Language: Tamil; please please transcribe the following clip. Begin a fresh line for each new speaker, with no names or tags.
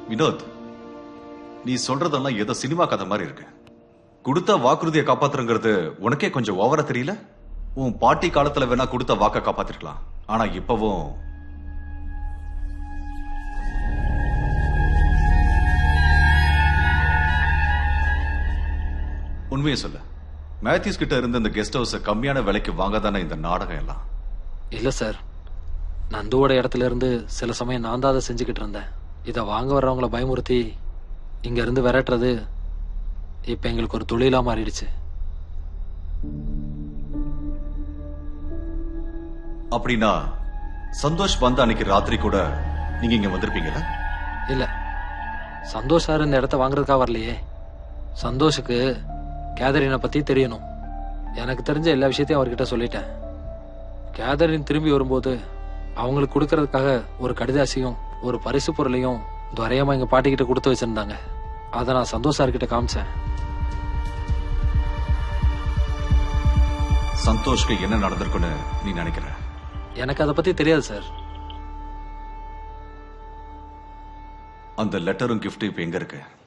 வினோத், நீ சொல்றதெல்லாம் ஏதோ சினிமா கதை மாதிரி இருக்கு. கொடுத்த வாக்குறுதியை காப்பாத்துறங்கிறது உனக்கே கொஞ்சம் ஓவரா தெரியல? உன் பாட்டி காலத்துல வேணா கொடுத்த வாக்க காப்பாத்திருக்கலாம். ஆனா இப்பவும் உண்மையை சொல்ல, மேத்யூஸ் கிட்ட இருந்த இந்த கெஸ்ட் ஹவுஸ கம்மியான விலைக்கு வாங்காதானே இந்த நாடகம் எல்லாம்?
இல்ல சார், நந்துவோட இடத்துல இருந்து சில சமயம் நான் தான் அதை செஞ்சுக்கிட்டு இருந்தேன். இதை வாங்க வர்றவங்கள பயமுறுத்தி இங்க இருந்து விரட்டுறது இப்ப எங்களுக்கு ஒரு தொழிலா மாறிடுச்சு.
அப்படின்னா சந்தோஷ் வந்த அன்னைக்கு ராத்திரி கூட நீங்க இங்க வந்திருப்பீங்களா?
இல்ல, சந்தோஷ் சார் இந்த இடத்த வாங்குறதுக்காக வரலையே. சந்தோஷுக்கு கேதரினை பத்தி தெரியணும். எனக்கு தெரிஞ்ச எல்லா விஷயத்தையும் அவர்கிட்ட சொல்லிட்டேன். கேதரின் திரும்பி வரும்போது அவங்களுக்கு கொடுக்கறதுக்காக ஒரு கடிதாசியும் ஒரு பரிசு பொருளையும் துரையமா எங்க பாட்டிக்கிட்ட கொடுத்து வச்சிருந்தாங்க. அதை நான் சந்தோஷ் சார்கிட்ட காமிச்சேன்.
சந்தோஷ்க்கு என்ன நடந்திருக்குன்னு நீ நினைக்கிற?
எனக்கு அதை பத்தி தெரியாது சார்.
அந்த லெட்டரும் கிஃப்ட் இப்ப எங்க இருக்கு?